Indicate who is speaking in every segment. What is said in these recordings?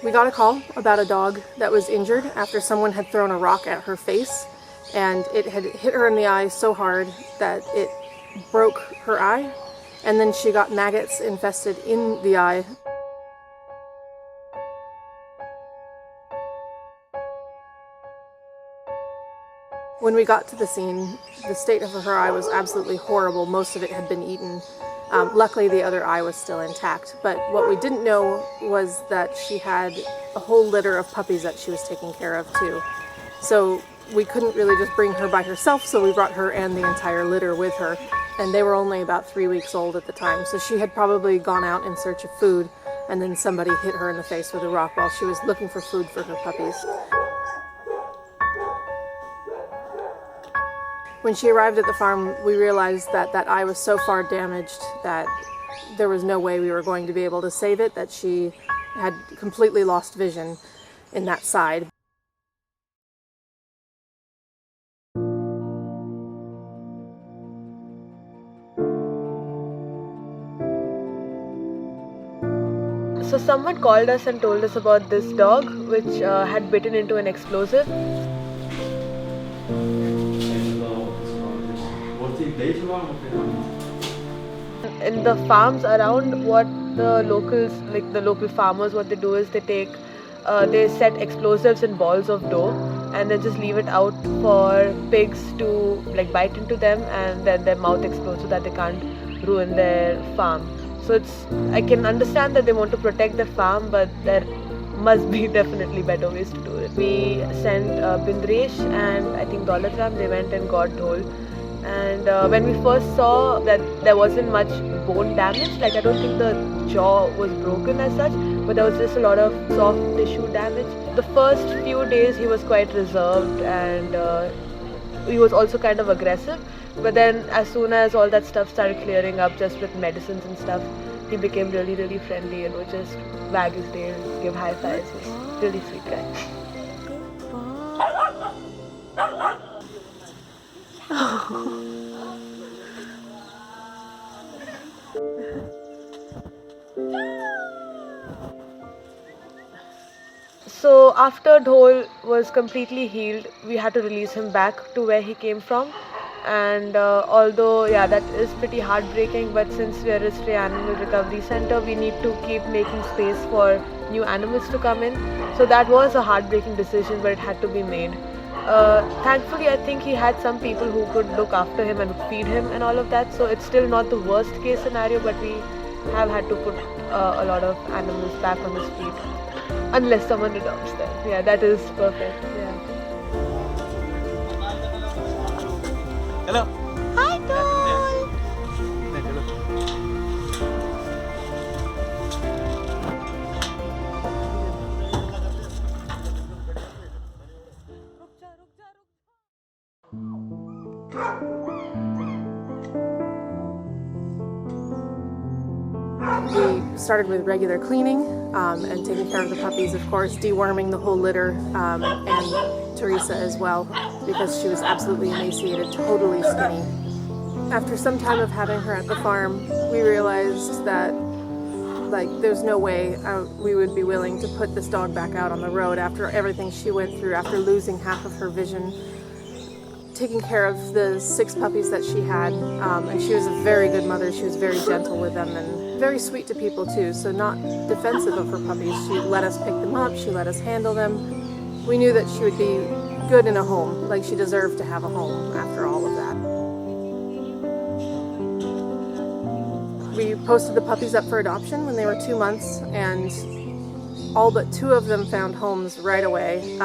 Speaker 1: We got a call about a dog that was injured after someone had thrown a rock at her face, and it had hit her in the eye so hard that it broke her eye, and then she got maggots infested in the eye. When we got to the scene, the state of her eye was absolutely horrible. Most of it had been eaten. Luckily, the other eye was still intact, but what we didn't know was that she had a whole litter of puppies that she was taking care of too. So we couldn't really just bring her by herself, so we brought her and the entire litter with her, and they were only about 3 weeks old at the time, so she had probably gone out in search of food, and then somebody hit her in the face with a rock while she was looking for food for her puppies. When she arrived at the farm, we realized that that eye was so far damaged that there was no way we were going to be able to save it, that she had completely lost vision in that side.
Speaker 2: So someone called us and told us about this dog which had bitten into an explosive. In the farms around, what the locals, like the local farmers, what they do is they set explosives in balls of dough and then just leave it out for pigs to like bite into them, and then their mouth explodes so that they can't ruin their farm. So I can understand that they want to protect their farm, but there must be definitely better ways to do it. We sent Bindresh and I think Dhol, they went and got Dhol. And when we first saw that there wasn't much bone damage, like I don't think the jaw was broken as such, but there was just a lot of soft tissue damage. The first few days he was quite reserved, and he was also kind of aggressive. But then as soon as all that stuff started clearing up, just with medicines and stuff, he became really, really friendly and would just wag his tail, give high fives. He was a really sweet guy. So after Dhol was completely healed, we had to release him back to where he came from. And although that is pretty heartbreaking, but since we are a stray animal recovery center, we need to keep making space for new animals to come in. So that was a heartbreaking decision, but it had to be made. Thankfully, I think he had some people who could look after him and feed him and all of that, so it's still not the worst case scenario, but we have had to put a lot of animals back on the street unless someone adopts them. Yeah, that is perfect. Yeah.
Speaker 3: Hello.
Speaker 2: Hi, Dhol.
Speaker 1: We started with regular cleaning and taking care of the puppies, of course, deworming the whole litter, and Teresa as well, because she was absolutely emaciated, totally skinny. After some time of having her at the farm, we realized that there's no way we would be willing to put this dog back out on the road after everything she went through, after losing half of her vision, taking care of the 6 puppies that she had, and she was a very good mother. She was very gentle with them and very sweet to people too, so not defensive of her puppies. She let us pick them up, she let us handle them. We knew that she would be good in a home, like she deserved to have a home after all of that. We posted the puppies up for adoption when they were 2 months, and all but 2 of them found homes right away.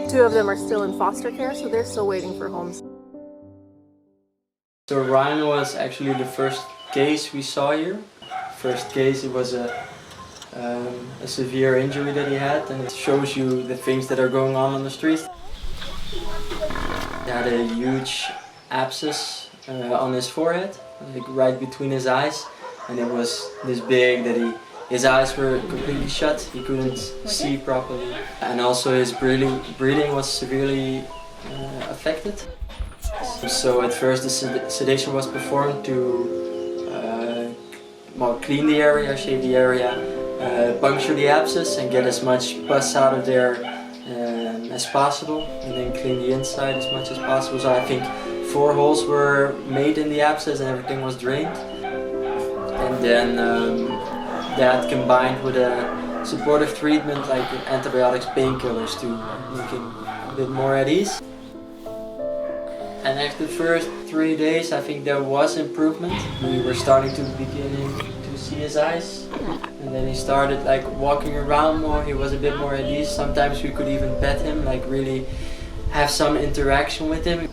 Speaker 1: 2 of them are still in foster care, so they're still waiting for homes.
Speaker 4: So Ryan was actually the first case we saw here. First case, it was a severe injury that he had, and it shows you the things that are going on the street. He had a huge abscess on his forehead, like right between his eyes, and it was this big that his eyes were completely shut, he couldn't see properly, and also his breathing was severely affected. So at first the sedation was performed to clean the area, shave the area, puncture the abscess and get as much pus out of there as possible, and then clean the inside as much as possible. So I think 4 holes were made in the abscess and everything was drained. And then that combined with a supportive treatment like antibiotics, painkillers to make him a bit more at ease. And after the first 3 days, I think there was improvement. We were starting to beginning to see his eyes, and then he started like walking around more. He was a bit more at ease. Sometimes we could even pet him, like really have some interaction with him.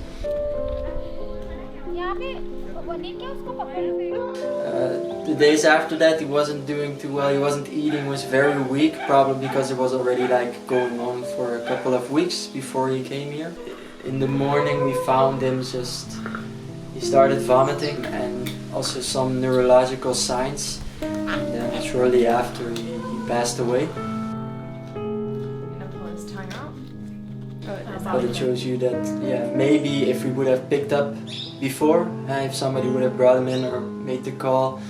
Speaker 4: The days after that, he wasn't doing too well. He wasn't eating, was very weak, probably because it was already like going on for a couple of weeks before he came here. In the morning we found him he started vomiting and also some neurological signs. And then shortly after he passed away. But it shows you that, yeah, maybe if we would have picked up before, if somebody would have brought him in or made the call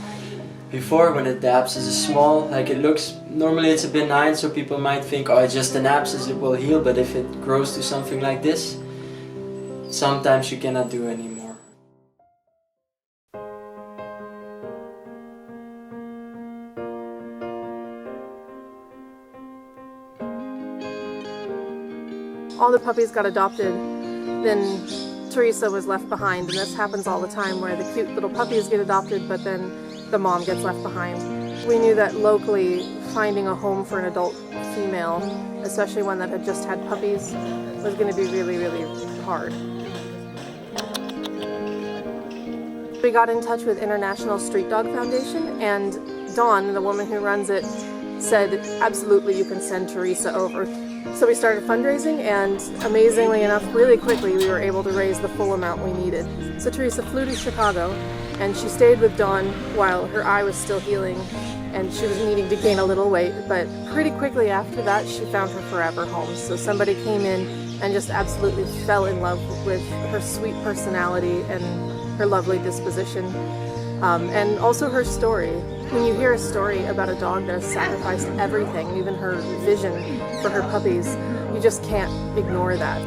Speaker 4: before, when the abscess is small, like it looks, normally it's a benign, so people might think, oh, it's just an abscess, it will heal, but if it grows to something like this, sometimes you cannot do anymore.
Speaker 1: All the puppies got adopted, then Teresa was left behind, and this happens all the time where the cute little puppies get adopted, but then the mom gets left behind. We knew that locally finding a home for an adult female, especially one that had just had puppies, was going to be really, really hard. We got in touch with International Street Dog Foundation, and Dawn, the woman who runs it, said absolutely you can send Teresa over. So we started fundraising, and amazingly enough, really quickly we were able to raise the full amount we needed. So Teresa flew to Chicago, and she stayed with Dawn while her eye was still healing, and she was needing to gain a little weight, but pretty quickly after that she found her forever home. So somebody came in and just absolutely fell in love with her sweet personality and her lovely disposition, and also her story. When you hear a story about a dog that has sacrificed everything, even her vision for her puppies, you just can't ignore that.